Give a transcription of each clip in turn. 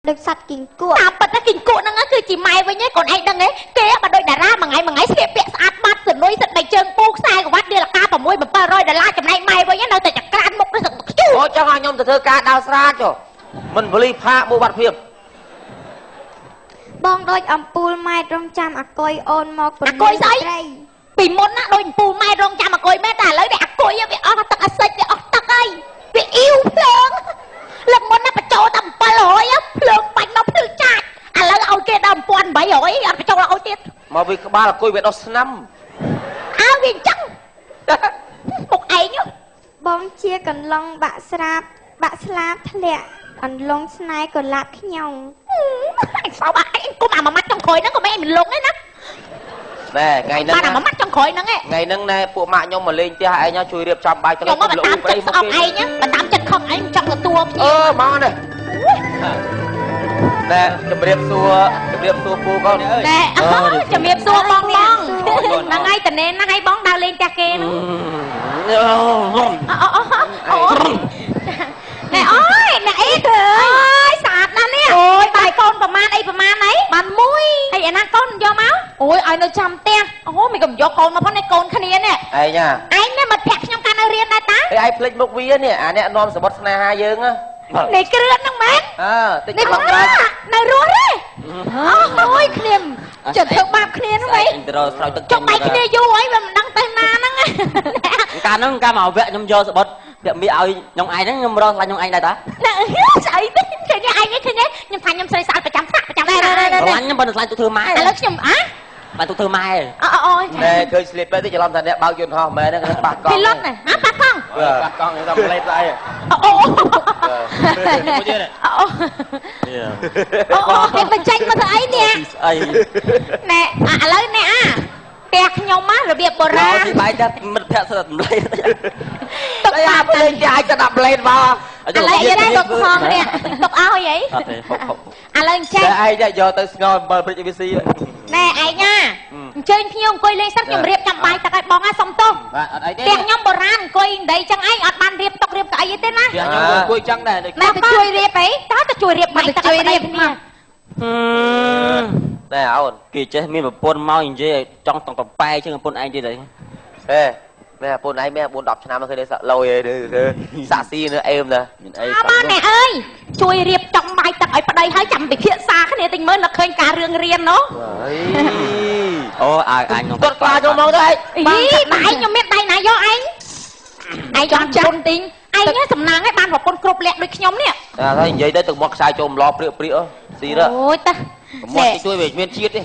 ដូចសัตว์គីងគក់តាមពិតណាគីងគក់ហ្នឹងគឺជាម៉ែវិញឯងកូនឯងដឹងទេគេបើដូចតារាមួយថ្ងៃស្លៀកពាក់ស្អាតបាត់សនុយសិតដៃជើងពូខ្សែក្រវ៉ាត់ដៀលកា$6,700ចំណែកម៉ែវិញនៅតែចក្រានមុខទៅសឹកខ្ជូអូចង់ឲ្យខ្ញុំទៅធ្វើការដោស្រាចុះមិនបលីផាកមួយបាត់ភាពបងដូចអំពូលម៉ែរងចាំអកុយអូនមកអកុយស្អីពីមុនណាដូចអំពូលម៉ែរងចាំអកុយមែនតែឥឡូវនេះអកុយវាអស់ទឹកអាសិចវាអស់ទឹកហើយវាអ៊ីវភ្លើងលើកមុនណាបញ្ចូលតែ700ភ្លើងបាច់មកភ្លឺចាច់ឥឡូវឲ្យគេដល់1800អត់បញ្ចូលឲ្យទៀតមកវាក្បាលអកុយវាដុសស្នាំអើវាអញ្ចឹងពុកឯងបងជាកន្លងបាក់ស្លាប់ធ្លាក់អន្លង់ស្នេហ៍កលាត់ខ្ញុំអញសោកអញគុំអាមួយម៉ាត់ចុងក្រោយហ្នឹងក៏មិនមិនលងទេណាណែថ្ងៃហ្នឹងបាទអាមួយម៉ាត់ចុងក្រោយហ្នឹងឯងថ្ងៃហ្នឹងណែពួកម៉ាក់ខ្ញុំមកលេងផ្ទះឯងជួយរៀបចំបាយទឹកខ្ញុំមកតាមចិត្តស្អប់ឯងបើតាមចិត្តខំឯងចង់ទទួលភ្ញៀវមកនេះណែជំរាបសួរពូកូនអើយណែជំរាបសួរបងហ្នឹងហើយតនេណាស់ឲ្យបងដើរលេងផ្ទះគេហ្នឹងណែអូយណែអីទៅអើយស្អាតណាស់នេះអូយបាយកូនប្រមាណអីបានមួយហើយអាណាកូនយកមកអូយឲ្យនៅចាំផ្ទះអូមិនក៏យកកូនមកផងនេះកូនគ្នានេះឯងឯងនេះមិត្តភក្តិខ្ញុំកាលនៅរៀនដែរតាឯងភ្លេចមុខវានេះអាអ្នកនាំសបុតស្នេហាយើងនេះគ្រឿនហ្នឹងមែនតិចមកនៅរស់ទេអូយគ្នាចិត្តធ្វើបាបគ្នាហ្នឹងហីទៅស្រោចទឹកចុះបែកគ្នាយូរហើយវាមិនដឹងទៅណាហ្នឹងកាលហ្នឹងកាលមកវគ្គខ្ញុំយកសបុតពាក់មីឲ្យខ្ញុំឯងហ្នឹងខ្ញុំរកខ្លាញ់ខ្ញុំឯងដែរតាស្អីទេឃើញឯងឃើញខ្ញុំថាខ្ញុំស្រីស្អាតប្រចាំថ្នាក់ខ្លាញ់ខ្ញុំបើខ្លាញ់ទៅធ្វើម៉ែឥឡូវខ្ញុំបានទៅធ្វើម៉ែអូណែឃើញស្លៀកពេកទៅច្រឡំថាអ្នកបើកយន្តហោះម៉ែហ្នឹងបាក់កង់ពីលុតណាបាក់កង់ខ្ញុំតាមផ្លេតស្អីអូគេបញ្ចេញមកទៅអីនេះស្អីណែឥឡូវនេះផ្ទះខ្ញុំរបៀបបុរាណបាយតែមិត្តភក្តិសិតម្លេះទុកអាប់លេងចាយទៅដាក់ប្លេតមកឥឡូវយើងទុកផងនេះទុកអស់អីឥឡូវអញ្ចឹងឯងយកទៅស្ងោអំបិលព្រិច ABC ណែឯងអញ្ជើញភ្ញៀវអង្គុយលេងសិនខ្ញុំរៀបចាំបាយទឹកឲ្យបងសុំទោសបាទអត់អីទេផ្ទះខ្ញុំបុរាណអង្គុយដីចឹងឯងអត់បានរៀបតុករៀបកៅអីទេណាផ្ទះខ្ញុំអង្គុយចឹងដែរណែទៅជួយរៀបអីតើជួយរៀបបាយទឹកជួយរៀបគ្នាណែអូនគេចេះមានប្រពន្ធមកនិយាយចង់តង់តប៉ែជាងប្រពន្ធឯងទៀតហីមែនប្រពន្ធឯងមែន4 10ឆ្នាំមកឃើញសាក់លយទេសាក់ស៊ីនៅអេមណាមានអីបងណែអើយជួយរៀបចំបាយទឹកឲ្យប្តីហើយចាំពិភាក្សាគ្នាតិចមើលនឹកឃើញការរឿងរៀនណូអូឲ្យអញខ្ញុំគាត់ខ្លាចចូលមកទៅឯងដៃខ្ញុំមានដៃណាយកឯងចង់ចាស់ទិញឯងសំណាងឲ្យបានប្រពន្ធគ្រប់លក្ខដូចខ្ញុំនេះហើយនិយាយទៅទឹកមាត់ខ្សែចូលម្លោព្រាកស៊ីរអូយតាមាត់ជួយវាមានជាតិទេ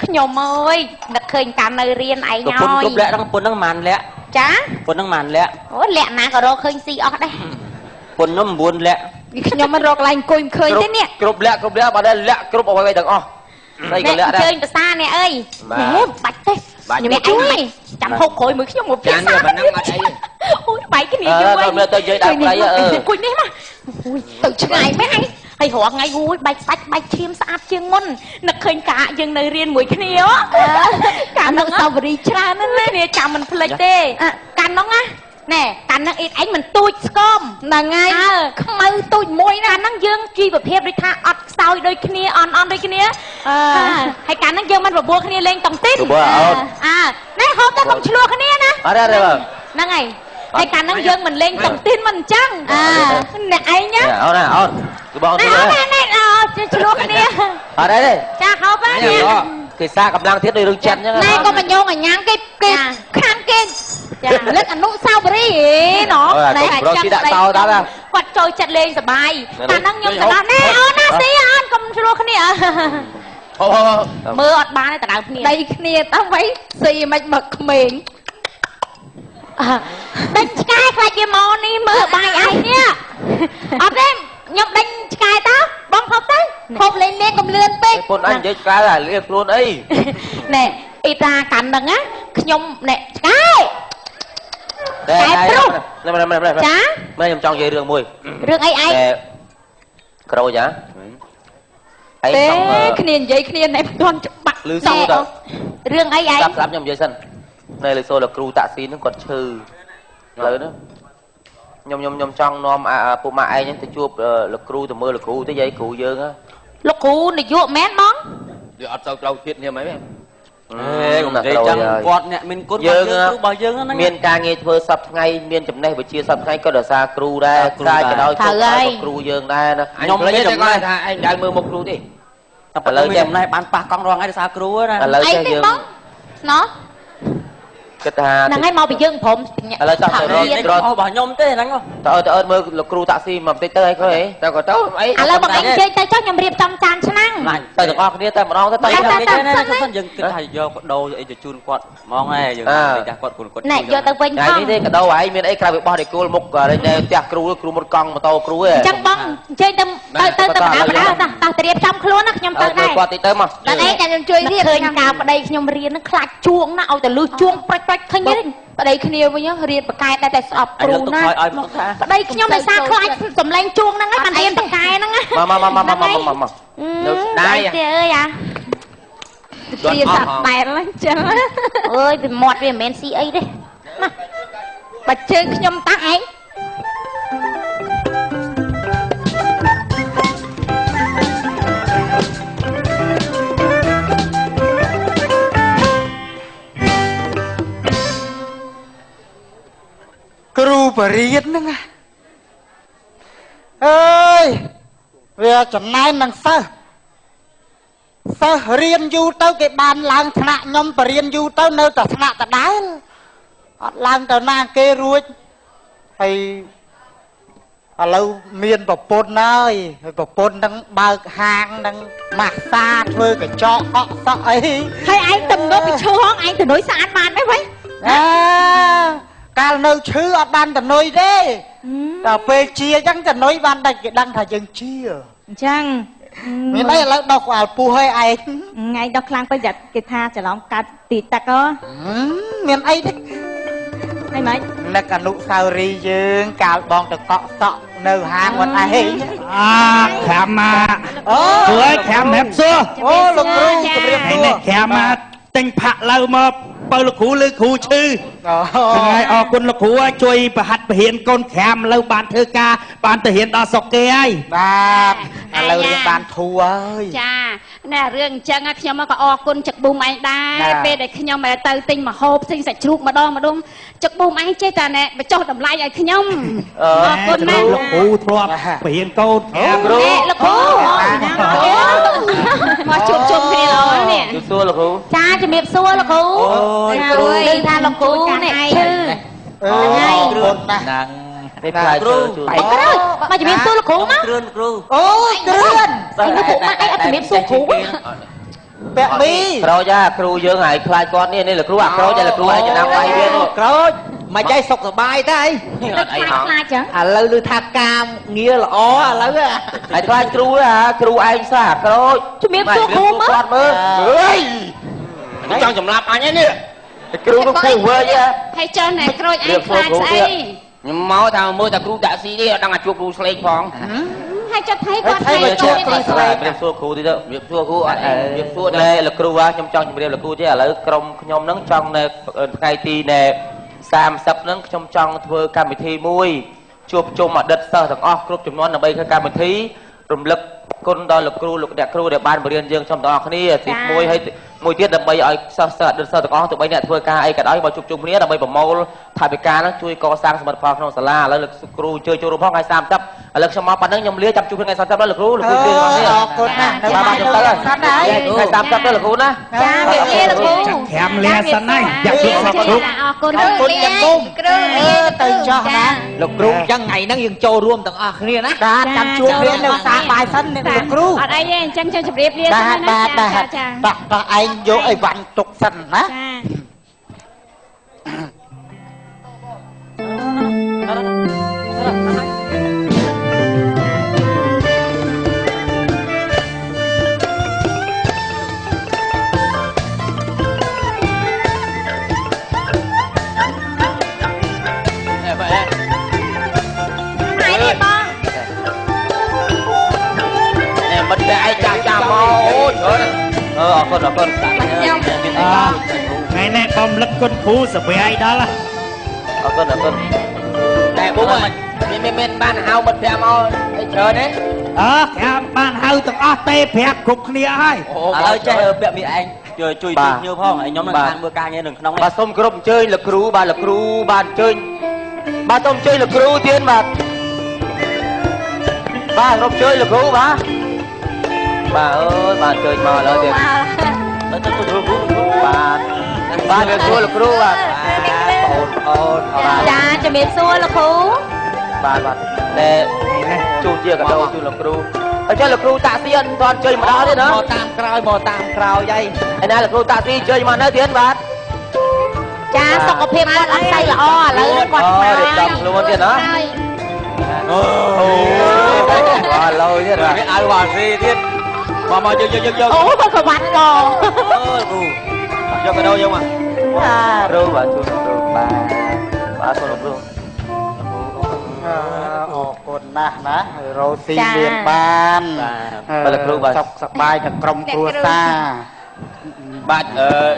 ខ្ញុំអើយនឹកឃើញការនៅរៀនឯងហើយប្រពន្ធគ្រប់លក្ខហ្នឹងប្រពន្ធហ្នឹងមិនលក្ខចាប្រពន្ធហ្នឹងមិនលក្ខអូលក្ខណាក៏រកឃើញស៊ីអស់ដែរប្រពន្ធខ្ញុំ9លក្ខខ្ញុំមិនរកកន្លែងអង្គុយមិនឃើញទេនេះគ្រប់លក្ខបើតែលក្ខគ្រប់អ្វីទាំងអស់ស្អីក៏លក្ខដែរឃើញភាសានេះអើយបាច់ទេខ្ញុំឯងចាំហូបក្រោយមើលខ្ញុំមកភាសាប៉ុណ្ណឹងអត់អីអូយបែកគ្នាយូរហើយទៅនិយាយដល់អីអង្គុយនេះមកអូយទៅឆ្ងាយមែនហើយរាល់ថ្ងៃអូយបែកសាច់បែកឈាមស្អាតជាងមុននឹកឃើញកាយើងនៅរៀនមួយគ្នាកាលនោះសាវរីច្រើនណាស់គ្នាចាំមិនភ្លេចទេកាលនោះណាណែកាលនោះអេងមិនទូចស្គមហ្នឹងហើយខ្មៅទូចមួយណាហ្នឹងយើងជីវភាពដូចថាអត់ខ្សោយដូចគ្នាអន់ដូចគ្នាហើយកាលនោះយើងមិនបបួលគ្នាលេងតុងទីនណែហូបតែកុំឆ្លោះគ្នាណាអត់ទេហ្នឹងហើយហើយកាលហ្នឹងយើងមិនលេងតុងទីនមិនអញ្ចឹងអ្នកឯងណាអូនគឺបងទៅណែឆ្លោះគ្នាអត់ទេចាហូបហ្នឹងគេសាកម្លាំងទៀតដូចរឿងចិនអញ្ចឹងណែក៏បញ្ញងអាញាំគេខាងគេចាលិតអនុស្សាវរីយ៍ណ៎តែរកទីដាក់តោដល់គាត់ចូលចិត្តលេងសប្បាយតែហ្នឹងខ្ញុំទៅដល់ណែអូនណាស៊ីអូនកុំឆ្លោះគ្នាមើលអត់បានទេតើដើមគ្នាដីគ្នាទៅវិញស៊ីមិនមកក្មេងដេញឆ្កែខ្លាចវាមកនេះមើលបាយឯងនេះអត់ទេខ្ញុំដេញឆ្កែតើបងហូបទៅហូបលេងកុំលឿនពេកពុនអញនិយាយឆ្កែតែលៀបខ្លួនអីណែអ៊ីតាកាន់ហ្នឹងណាខ្ញុំណែឆ្កែប្រុសចាមែនខ្ញុំចង់និយាយរឿងមួយរឿងអីឯងក្រូចហ៎ឯងគ្នានិយាយគ្នាណែមិនទាន់ច្បាក់លឺសូរទៅរឿងអីឯងស្ដាប់ខ្ញុំនិយាយសិននៅលើសូរលោកគ្រូតាក់ស៊ីហ្នឹងគាត់ឈឺឥឡូវហ្នឹងខ្ញុំចង់នាំពួកម៉ាក់ឯងទៅជួបលោកគ្រូទៅមើលលោកគ្រូទៅយាយគ្រូយើង លោកគ្រូនយោបាយមែនបង វាអត់ទៅត្រូវទៀតនេះហ្មង កុំនិយាយចឹងគាត់អ្នកមានគុណយើងគ្រូរបស់យើងហ្នឹងមានការងារធ្វើសប្ថ្ងៃមានចំណេះវិជ្ជាសប្ថ្ងៃក៏ដោយសារគ្រូដែរខ្លាចក៏ដោយគ្រូយើងដែរណាខ្ញុំលេចតែគាត់ថាឯងដែលមើលមុខគ្រូទេតែឥឡូវចេះចំណេះបានប៉ះកង់រងហើយដោយសារគ្រូណាឥឡូវចេះយើងណោះ គិតថា ហ្នឹងហើយមកពីយើងព្រម ឥឡូវតោះទៅរករបស់ខ្ញុំទេហ្នឹងតើទៅមើលលោកគ្រូតាក់ស៊ីមកបន្តិចទៅអីគ្រូអីទៅក៏ទៅអីឥឡូវបងអញជិះទៅចុះខ្ញុំរៀបចំចានឆ្នាំងទៅទាំងអស់គ្នាតែម្ដងទៅទៅយើងគិតថាយកបដូរអីទៅជូនគាត់ហ្មងហ៎យើងនិយាយថាគាត់គាត់ណែយកទៅវិញផងនេះទេកដោហើយមានអីក្រៅពីបោះដេគោលមុខនៅផ្ទះគ្រូគ្រូមុតកង់ម៉ូតូគ្រូហ៎អញ្ចឹងបងជិះទៅបណ្ដាតោះទៅរៀបចំខ្លួនណាខ្ញុំទៅដែរគាត់តិចទៅមកដល់ឯងតែខ្ញុំជួយរៀបឃើញការប្តីខ្ញុំរៀននឹងខ្លាចជួងណាឲ្យតែលឺជួងប្រាច់ឃើញទេប្តីគ្នាវិញរៀនបកែតែស្អប់គ្រូណាប្តីខ្ញុំដោយសារខ្លាចសំឡេងជួងហ្នឹងហើយបានរៀនបកែហ្នឹងមកនៅស្ដាយទេអើយអាជាសាប់តែលចឹងអើយពីមាត់វាមិនមែនស៊ីអីទេណាបើជើងខ្ញុំតាក់ឯងគ្រូបរិញ្ញាហ្នឹងអើយវាចំណែននឹងសិស្សរៀនយូរទៅគេបានឡើងថ្នាក់ខ្ញុំបរិញ្ញាយូរទៅនៅតែថ្នាក់ដដែលអត់ឡើងទៅណាគេរួចហើយឥឡូវមានប្រពន្ធហើយប្រពន្ធហ្នឹងបើកហាងហ្នឹងម៉ាស្សាធ្វើកញ្ចក់កក់សក់អីហើយឯងទំនប់ពីឈើហងឯងទៅនុយស្អាតបានទេវិញកាលនៅឈឺអត់បានតនុយទេដល់ពេលជាអញ្ចឹងតនុយបានតែគេដឹងថាយើងជាអញ្ចឹងមានអីឥឡូវដោះក្បាលពោះឲ្យឯងថ្ងៃដោះខ្លាំងពេកគេថាច្រឡំកាត់ទីតាក់មានអីទេហើយម៉េចនឹកអនុស្សាវរីយ៍យើងកាលបងទៅកក់សក់នៅហាងគាត់ឯងខាំមកអូជួយខាំហេបសួរអូលោកគ្រូជម្រាបសួរខាំមកទិញផាក់លើមកបើលោកគ្រូលើគ្រូឈឺថ្ងៃអរគុណលោកគ្រូជួយប្រហាត់បរិញ្ញាកូនខាំលើបានធ្វើការបានទៅរៀនដល់សុកគេហើយបាទឥឡូវរៀនបានធូរហើយចាណែរឿងអញ្ចឹងខ្ញុំក៏អរគុណចឹកប៊ូមឯងដែរពេលដែលខ្ញុំទៅទិញម្ហូបផ្សេងសាច់ជ្រូកម្ដងចឹកប៊ូមឯងចេះតែណែបញ្ចុះតម្លៃឲ្យខ្ញុំអរគុណណាស់លោកគ្រូធ្លាប់បរិញ្ញាកូនខាំគ្រូលោកគ្រូមកជួបជុំគ្នាល្អនេះសួរលោកគ្រូចាជំរាបសួរលោកគ្រូគ្រូឮថាលោកគ្រូនេះឈឺហ្នឹងគ្រូហ្នឹងនេះផ្លែឈើជួយបែកក្រោយមកជំរាបសួរលោកគ្រូមកគ្រឿនគ្រូអូគ្រឿនលោកគ្រូមកអីអត់ជំរាបសួរគ្រូពាក់មីក្រូចគ្រូយើងហើយខ្លាចគាត់នេះលោកគ្រូអាក្រូចលោកគ្រូឲ្យចំណាំបាយវានោះក្រូចមិនចៃសុខសบายទេអីអីហ៎ខ្លាចចឹងឥឡូវឮថាកាមងារល្អឥឡូវហើយខ្លាចគ្រូគ្រូឯងសោះអាក្រូចជំរាបសួរគ្រូមើលគាត់មើលអើយចង់ចម្លាប់អញហ្នឹងនេះគ្រូនោះគូវើយហើយចុះណែក្រូចឯងខ្លាចស្អីខ្ញុំមកថាមើលតែគ្រូតាក់ស៊ីនេះអត់ដឹងថាជួបគ្រូស្លេកផងហើយចុះថៃគាត់ថៃជួបគ្រូស្លេកប្រៀបសួរគ្រូទីទៅប្រៀបសួរគ្រូអត់ប្រៀបសួរតែលោកគ្រូខ្ញុំចង់ជម្រាបលោកគ្រូទេឥឡូវក្រុមខ្ញុំហ្នឹងចង់នៅថ្ងៃទី30ហ្នឹងខ្ញុំចង់ធ្វើកម្មវិធីមួយជួបជុំអតីតសិស្សទាំងអស់គ្រប់ចំនួនដើម្បីធ្វើកម្មវិធីរំលឹកគុណដល់លោកគ្រូលោកអ្នកគ្រូដែលបានបរៀនយើងខ្ញុំទាំងអស់គ្នាទី1ហើយមួយទៀតដើម្បីឲ្យសិស្សអតីតសិស្សទាំងអស់ទោះបីអ្នកធ្វើការអីក៏ដោយមកជួបជុំគ្នាដើម្បីប្រមូលថវិកាហ្នឹងជួយកសាងសមិទ្ធផលក្នុងសាលាឥឡូវលោកគ្រូជួយចូលរួមផងថ្ងៃ30ឥឡូវខ្ញុំមកប៉ុណ្្នឹងខ្ញុំលាចាំជួបថ្ងៃ30ដល់លោកគ្រូជួយទាំងអស់គ្នាអរគុណណាស់បាទបាទខ្ញុំទៅហើយថ្ងៃ30ដល់លោកគ្រូណាចាវាលាលោកគ្រូខាំលាសិនហើយយ៉ាប់លោកគ្រូអរគុណលោកគ្រូចាគុំគ្រូទៅចោះណាលោកគ្រូអញ្ចឹងថ្ងៃហ្នឹងយើងចូលរួមទាំងអស់គ្នាណាបាទចាំជួបគ្នានៅសាលបាយសិនលោកគ្រូអត់អីទេអញ្ចឹងខ្ញុំជម្រាបលាសិនណាចាបាទឯងយកអីវ៉ាន់ទុកសិនណាមិនតែឯងចាស់មកអូយច្រើនអរគុណខ្ញុំថ្ងៃនេះបំលឹកគុណគ្រូសវាយដល់អរគុណតែបងមិនបានហៅមិត្តភក្តិមកអីច្រើនទេ ខាំបានហៅទាំងអស់ទេប្រាប់គ្រប់គ្នាហើយ ឥឡូវចេះពាក់មីឯងជួយជួយភ្ញៀវផងហើយខ្ញុំនឹងខាងមើលការងារនៅក្នុងបាទសូមគោរពអញ្ជើញលោកគ្រូបាទលោកគ្រូបាទអញ្ជើញបាទសូមអញ្ជើញលោកគ្រូទៀតបាទបាទគោរពអញ្ជើញលោកគ្រូបាទបាទអើយបាទអញ្ជើញមកឥឡូវទៀតបាទទៅគ្រូបាទបាទលោកគ្រូលោកគ្រូបាទអូនបាទ ចាជំរាបសួរលោកគ្រូ បាទបាទតែជូនជាកាដូជូនលោកគ្រូអញ្ចឹងលោកគ្រូតាក់ស៊ីអត់ទាន់ជើញមកដល់ទេណាមកតាមក្រោយហីឯណាលោកគ្រូតាក់ស៊ីជើញមកនៅទៀតបាទ ចាសុខភាពគាត់អត់ស្អីល្អឥឡូវគាត់មក រៀបចំខ្លួនទៀតណាអូបាទឡូវទៀតបាទឲ្យវ៉ាស៊ីទៀតមកយកអូគាត់ក៏វ៉ាត់ក អូគ្រូយកកាដូយកមកគ្រូបាទជូនគ្រូបាទសូមលោកគ្រូ អរគុណណាស់ណារោស៊ីមានបានបាទលោកគ្រូបាទសុខសប្បាយទាំងក្រុមគ្រួសារ បាទ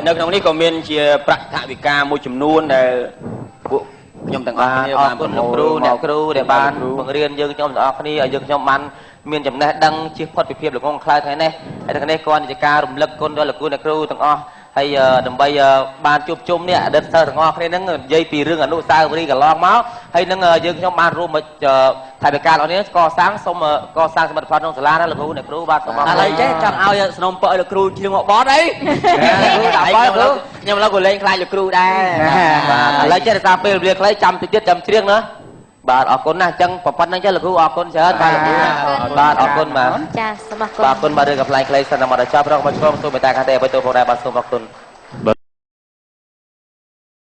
នៅក្នុងនេះក៏មានជាប្រាក់ថវិកាមួយចំនួនដែលពួកខ្ញុំទាំងអស់គ្នាបាន អរគុណលោកគ្រូអ្នកគ្រូដែលបានបង្រៀនយើងខ្ញុំទាំងអស់គ្នាឲ្យយើងខ្ញុំបានមានចំណេះដឹងជៀសផុតពីភាពល្ងងខ្លៅថ្ងៃនេះហើយថ្ងៃនេះក៏ជាការរំលឹកគុណដល់លោកគ្រូអ្នកគ្រូទាំងអស់ហើយដើម្បីបានជួបជុំនេះអតីតសិស្សទាំងអស់គ្នានឹងនិយាយពីរឿងអនុស្សាវរីយ៍កន្លងមកហើយនឹងយើងខ្ញុំបានរួមមកថវិការបស់នេះកសាងសូមកសាងសមិទ្ធផលក្នុងសាលាណាលោកគ្រូអ្នកគ្រូបាទសូមអរគុណឥឡូវចេះចង់ឲ្យស្នំពើឲ្យលោកគ្រូជឿមកបត់អីខ្ញុំឡើយក៏លេងខ្លាចលោកគ្រូដែរបាទឥឡូវចេះតែពេលវេលាខ្លីចាំតិចទៀតចាំច្រៀងណាបាទអរគុណណាស់អញ្ចឹងប៉ុណ្្នឹងចេះលោកគ្រូអរគុណច្រើនបាទលោកគ្រូបាទអរគុណបាទ ចាសូមអរគុណ បាទអរគុណបាទរឿងកំ pl ខ្លីសិនតែមកដល់ចប់រកមកឆ្លងទូមេតាខាទេអ្វីទៅផងដែរបាទសូមអរគុណ